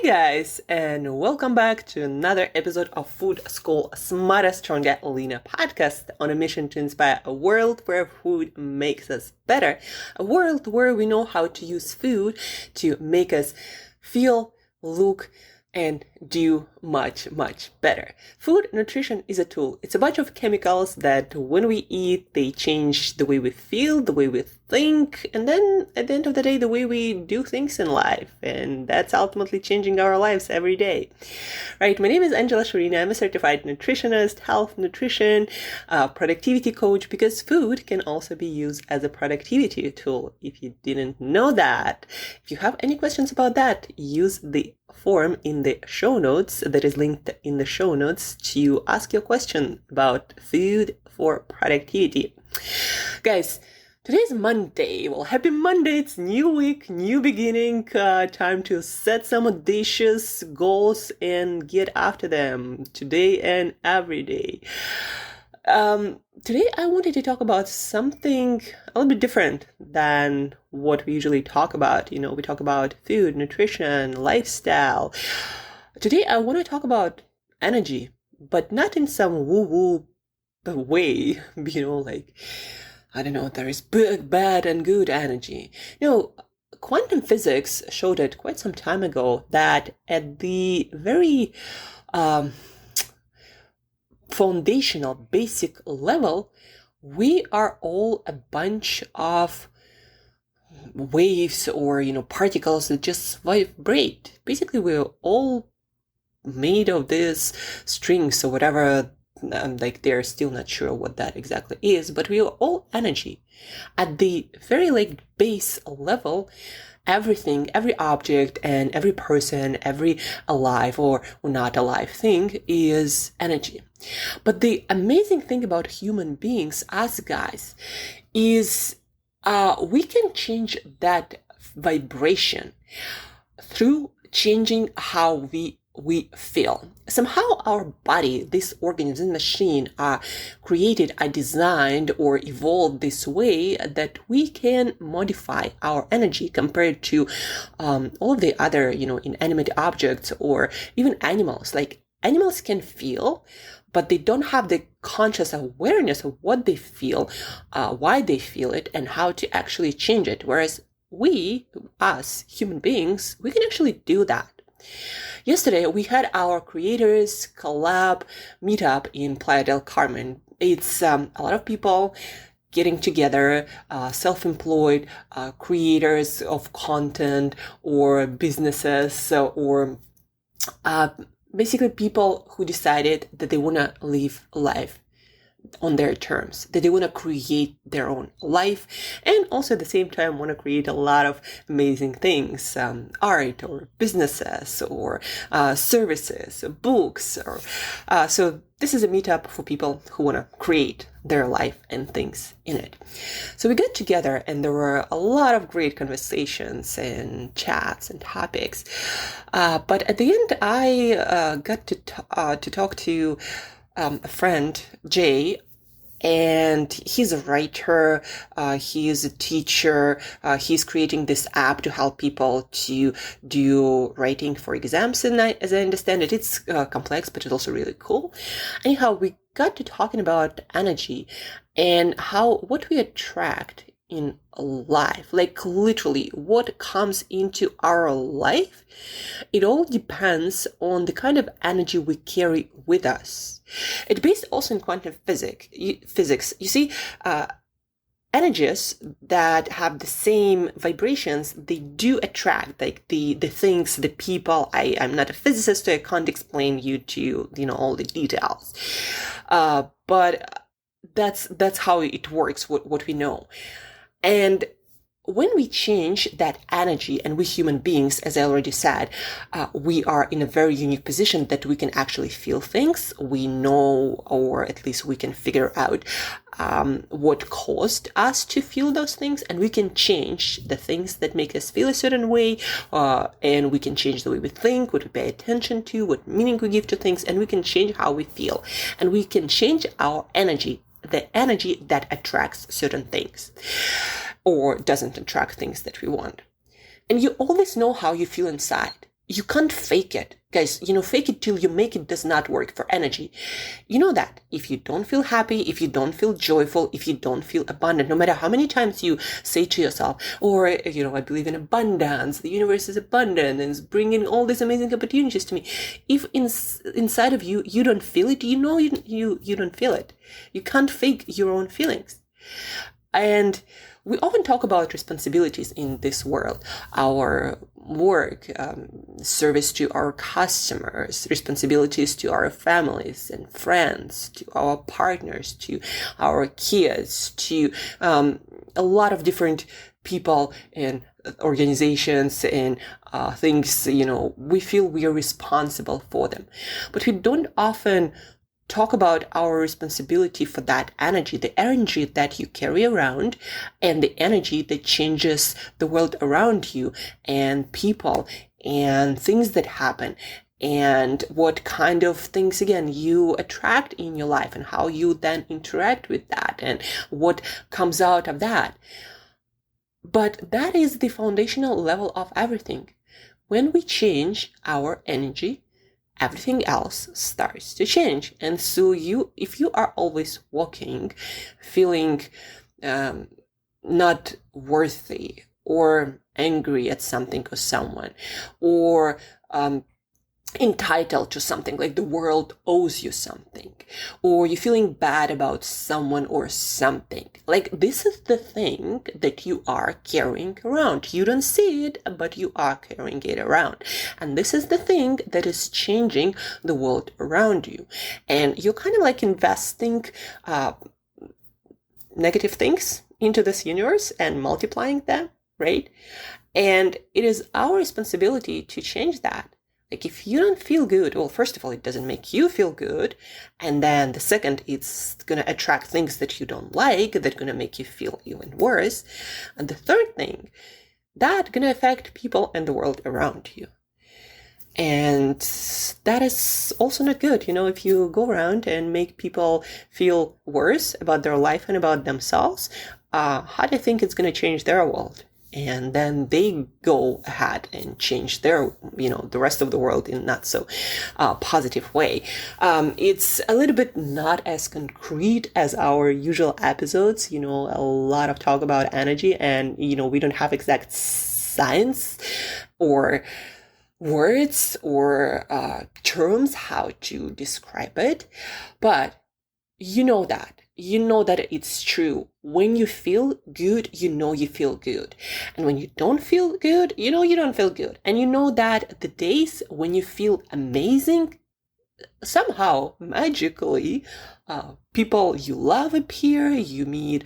Hey guys, and welcome back to another episode of Food School Smarter, Stronger, Leaner podcast on a mission to inspire a world where food makes us better, a world where we know how to use food to make us feel, look, and do much, much better. Food nutrition is a tool. It's a bunch of chemicals that when we eat, they change the way we feel, the way we think, and then at the end of the day, the way we do things in life. And that's ultimately changing our lives every day. Right, my name is Shurina. I'm a certified nutritionist, health nutrition, productivity coach, because food can also be used as a productivity tool. If you didn't know that, if you have any questions about that, use the form in the show notes that is linked in the show notes to ask your question about food for productivity. Guys, today's Monday. Well, happy Monday. It's new week, new beginning. Time to set some audacious goals and get after them today and every day. Today I wanted to talk about something a little bit different than what we usually talk about. We talk about food, nutrition, lifestyle. Today I want to talk about energy, but not in some woo-woo way, I don't know, there is good, bad, and good energy. Quantum physics showed it quite some time ago that at the very foundational, basic level, we are all a bunch of waves or, particles that just vibrate. Basically, we're all made of these strings or whatever. They're still not sure what that exactly is, but we are all energy. At the very base level, everything, every object and every person, every alive or not alive thing is energy. But the amazing thing about human beings, us guys, is we can change that vibration through changing how we feel. Somehow our body, this organism, machine, are created, are designed or evolved this way that we can modify our energy compared to all of the other, inanimate objects or even animals. Like animals can feel, but they don't have the conscious awareness of what they feel, why they feel it, and how to actually change it. Whereas we, us human beings, we can actually do that. Yesterday, we had our creators collab meetup in Playa del Carmen. It's a lot of people getting together, self-employed creators of content or businesses or basically people who decided that they want to live life on their terms, that they want to create their own life, and also at the same time want to create a lot of amazing things, art or businesses or services, books. So this is a meetup for people who want to create their life and things in it. So we got together and there were a lot of great conversations and chats and topics. But at the end, I got to talk to a friend, Jay, and he's a writer, he is a teacher, he's creating this app to help people to do writing for exams, and as I understand it, it's complex, but it's also really cool. Anyhow, we got to talking about energy and what we attract in life, literally what comes into our life. It all depends on the kind of energy we carry with us. It's based also in quantum physics. You see, energies that have the same vibrations, they do attract the things, the people. I'm not a physicist, so I can't explain you to all the details. But that's how it works. What we know. And when we change that energy, and we human beings, as I already said, we are in a very unique position that we can actually feel things. We know, or at least we can figure out what caused us to feel those things, and we can change the things that make us feel a certain way, and we can change the way we think, what we pay attention to, what meaning we give to things, and we can change how we feel, and we can change our energy, the energy that attracts certain things or doesn't attract things that we want. And you always know how you feel inside. you can't fake it. Guys, fake it till you make it does not work for energy. You know that if you don't feel happy, if you don't feel joyful, if you don't feel abundant, no matter how many times you say to yourself, or, I believe in abundance, the universe is abundant and is bringing all these amazing opportunities to me. If inside of you, you don't feel it, you don't feel it. You can't fake your own feelings. And we often talk about responsibilities in this world, our work, service to our customers, responsibilities to our families and friends, to our partners, to our kids, to a lot of different people and organizations and things, we feel we are responsible for them. But we don't often talk about our responsibility for that energy, the energy that you carry around and the energy that changes the world around you and people and things that happen and what kind of things, again, you attract in your life and how you then interact with that and what comes out of that. But that is the foundational level of everything. When we change our energy, everything else starts to change. And so if you are always walking, feeling not worthy or angry at something or someone, or entitled to something, like the world owes you something, or you're feeling bad about someone or something, like this is the thing that you are carrying around. You don't see it, but you are carrying it around. And this is the thing that is changing the world around you. And you're kind of like investing negative things into this universe and multiplying them, right? And it is our responsibility to change that. Like if you don't feel good, well, first of all, it doesn't make you feel good. And then the second, it's going to attract things that you don't like, that are going to make you feel even worse. And the third thing, that's going to affect people and the world around you. And that is also not good. If you go around and make people feel worse about their life and about themselves, how do you think it's going to change their world? And then they go ahead and change their, the rest of the world in not so positive way. It's a little bit not as concrete as our usual episodes, a lot of talk about energy and, we don't have exact science or words or terms how to describe it. But you know that it's true. When you feel good, you feel good. And when you don't feel good, you don't feel good. And you know that the days when you feel amazing, somehow, magically, people you love appear, you meet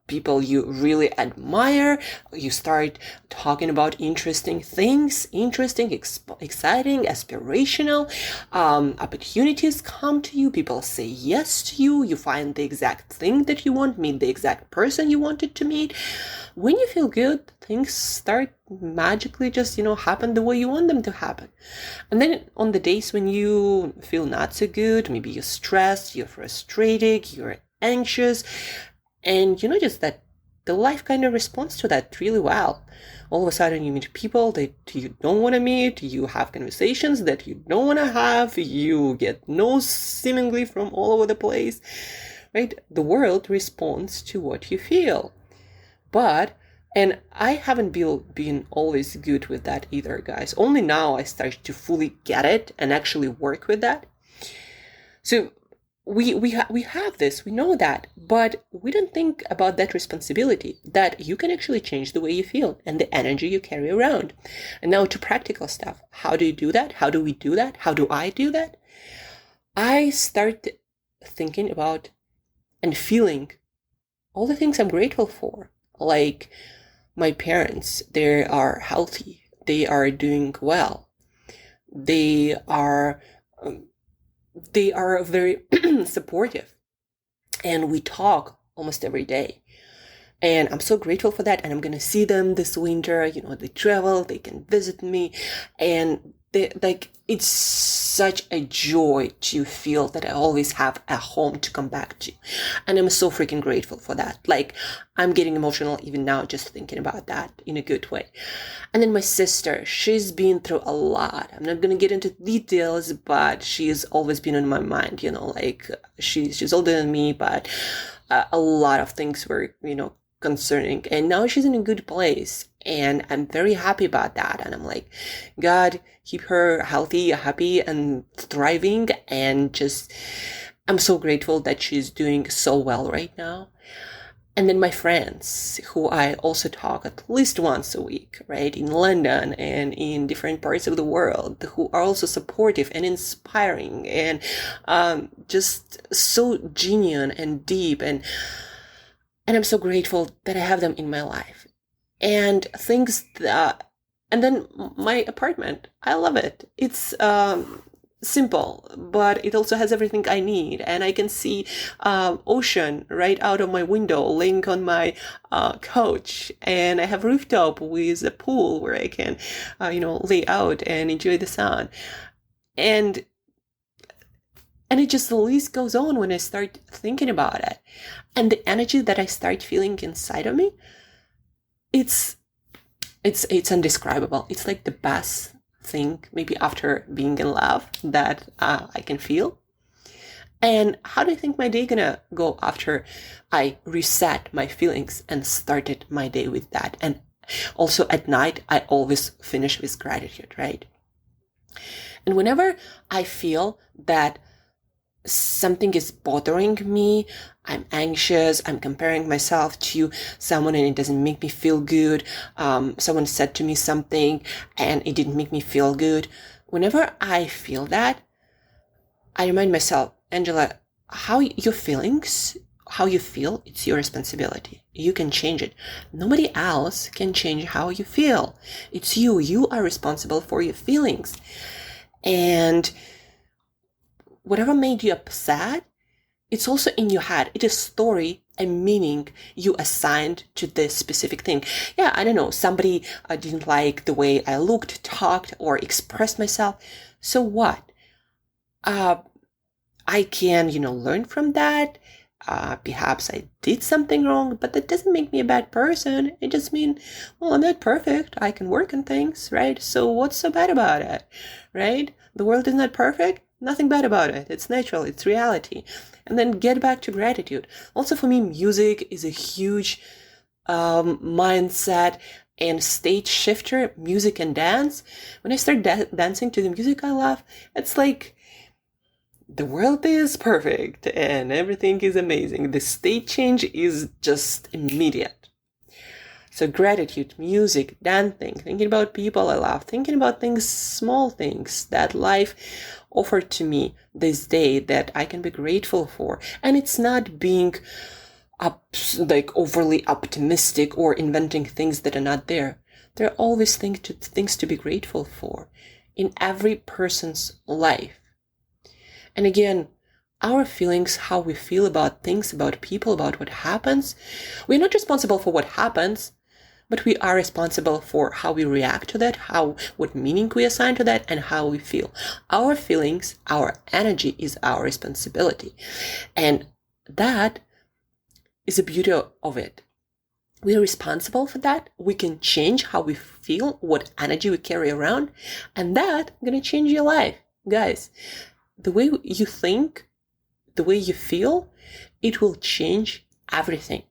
people you really admire, you start talking about interesting things, exciting, aspirational, opportunities come to you, people say yes to you, you find the exact thing that you want, meet the exact person you wanted to meet. When you feel good, things start magically just, happen the way you want them to happen. And then on the days when you feel not so good, maybe you're stressed, you're frustrated, you're anxious, and you notice that the life kind of responds to that really well. All of a sudden you meet people that you don't want to meet, you have conversations that you don't want to have, you get no's seemingly from all over the place, right? The world responds to what you feel. And I haven't been always good with that either, guys. Only now I start to fully get it and actually work with that. So we have this, we know that, but we don't think about that responsibility, that you can actually change the way you feel and the energy you carry around. And now to practical stuff. How do you do that? How do we do that? How do I do that? I start thinking about and feeling all the things I'm grateful for. Like my parents, they are healthy. They are doing well. They are very supportive. And we talk almost every day. And I'm so grateful for that. And I'm going to see them this winter. They travel, they can visit me. And it's such a joy to feel that I always have a home to come back to. And I'm so freaking grateful for that. Like, I'm getting emotional even now just thinking about that in a good way. And then my sister, she's been through a lot. I'm not going to get into details, but she's always been on my mind, like she's older than me, but a lot of things were, concerning. And now she's in a good place. And I'm very happy about that. And I'm like, God, keep her healthy, happy, and thriving. And just, I'm so grateful that she's doing so well right now. And then my friends, who I also talk at least once a week, right, in London and in different parts of the world, who are also supportive and inspiring and just so genuine and deep. And I'm so grateful that I have them in my life. And and then my apartment, I love it. It's simple, but it also has everything I need. And I can see ocean right out of my window, laying on my couch. And I have rooftop with a pool where I can, lay out and enjoy the sun. And it just, the list goes on when I start thinking about it. And the energy that I start feeling inside of me, it's indescribable. It's like the best thing, maybe after being in love, that I can feel. And how do you think my day gonna go after I reset my feelings and started my day with that? And also at night, I always finish with gratitude, right? And whenever I feel that something is bothering me, I'm anxious, I'm comparing myself to someone and it doesn't make me feel good, someone said to me something and it didn't make me feel good. Whenever I feel that, I remind myself, Angela, how your feelings, how you feel, it's your responsibility. You can change it. Nobody else can change how you feel. It's you. You are responsible for your feelings. And whatever made you upset, it's also in your head. It is story and meaning you assigned to this specific thing. Yeah, I don't know. Somebody didn't like the way I looked, talked, or expressed myself. So what? I can, learn from that. Perhaps I did something wrong, but that doesn't make me a bad person. It just means, well, I'm not perfect. I can work on things, right? So what's so bad about it, right? The world is not perfect. Nothing bad about it. It's natural. It's reality. And then get back to gratitude. Also for me, music is a huge mindset and state shifter, music and dance. When I start dancing to the music I love, it's like the world is perfect and everything is amazing. The state change is just immediate. So gratitude, music, dancing, thinking about people I love, thinking about things, small things that life offered to me this day that I can be grateful for. And it's not being overly optimistic or inventing things that are not there. There are always things to be grateful for in every person's life. And again, our feelings, how we feel about things, about people, about what happens, we're not responsible for what happens, but we are responsible for how we react to that, what meaning we assign to that, and how we feel. Our feelings, our energy is our responsibility. And that is the beauty of it. We are responsible for that. We can change how we feel, what energy we carry around, and that's going to change your life. Guys, the way you think, the way you feel, it will change everything.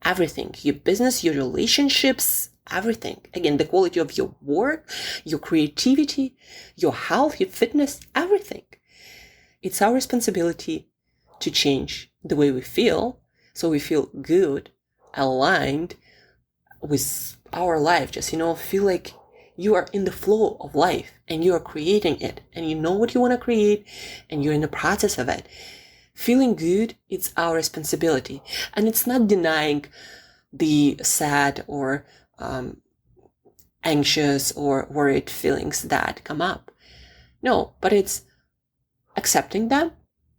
Everything, your business, your relationships, everything. Again, the quality of your work, your creativity, your health, your fitness, everything. It's our responsibility to change the way we feel, so we feel good, aligned with our life. Just, feel like you are in the flow of life and you are creating it and you know what you want to create and you're in the process of it. Feeling good, it's our responsibility. And it's not denying the sad or anxious or worried feelings that come up. No, but it's accepting them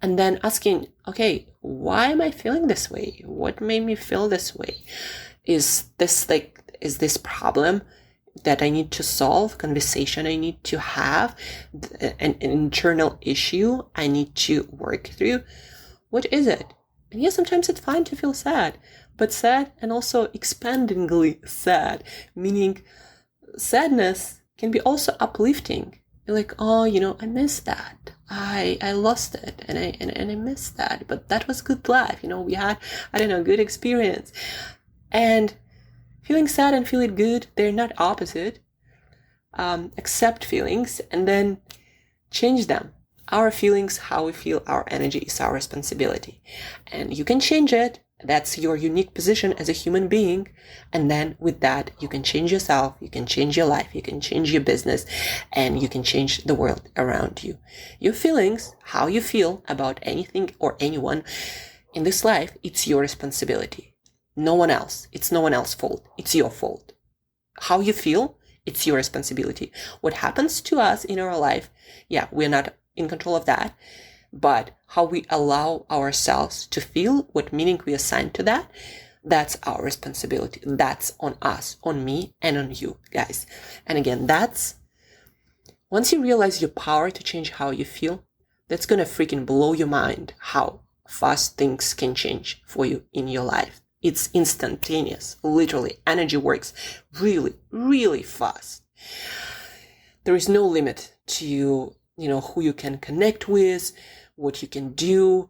and then asking, okay, why am I feeling this way? What made me feel this way? Is this problem that I need to solve, conversation I need to have, an internal issue I need to work through. What is it? And yes, sometimes it's fine to feel sad, but sad and also expandingly sad, meaning sadness can be also uplifting. You're like, oh, I miss that. I lost it and I miss that, but that was good life. We had, good experience. And feeling sad and feeling good, they're not opposite. Accept feelings and then change them. Our feelings, how we feel, our energy is our responsibility. And you can change it. That's your unique position as a human being. And then with that, you can change yourself, you can change your life, you can change your business, and you can change the world around you. Your feelings, how you feel about anything or anyone in this life, it's your responsibility. No one else. It's no one else's fault. It's your fault. How you feel, it's your responsibility. What happens to us in our life, yeah, we're not in control of that. But how we allow ourselves to feel, what meaning we assign to that, that's our responsibility. That's on us, on me, and on you, guys. And again, once you realize your power to change how you feel, that's gonna freaking blow your mind how fast things can change for you in your life. It's instantaneous, literally. Energy works really, really fast. There is no limit to, who you can connect with, what you can do,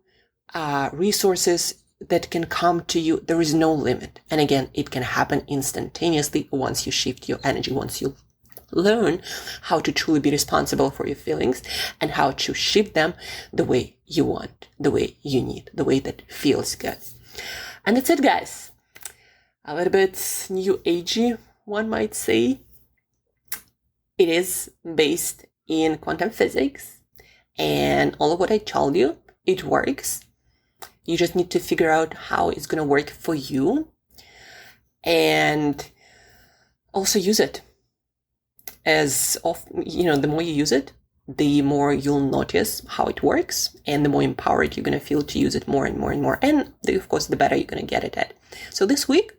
resources that can come to you. There is no limit. And again, it can happen instantaneously once you shift your energy, once you learn how to truly be responsible for your feelings and how to shift them the way you want, the way you need, the way that feels good. And that's it, guys. A little bit new agey, one might say. It is based in quantum physics. And all of what I told you, it works. You just need to figure out how it's going to work for you. And also use it. The more you use it, the more you'll notice how it works. And the more empowered you're going to feel to use it more and more and more. And of course, the better you're going to get it at. So this week,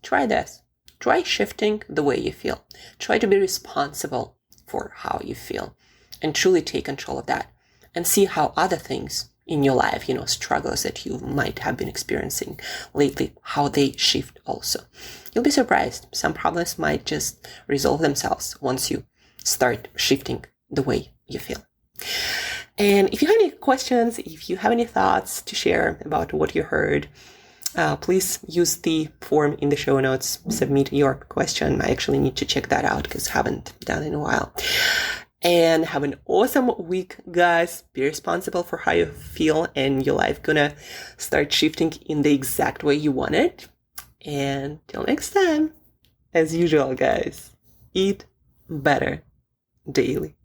try this. Try shifting the way you feel. Try to be responsible for how you feel. And truly take control of that. And see how other things in your life, struggles that you might have been experiencing lately, how they shift also. You'll be surprised. Some problems might just resolve themselves once you start shifting the way you feel. And if you have any questions, if you have any thoughts to share about what you heard, please use the form in the show notes. Submit your question. I actually need to check that out because I haven't done it in a while. And have an awesome week, guys. Be responsible for how you feel, and your life gonna start shifting in the exact way you want it. And till next time, as usual, guys, eat better daily.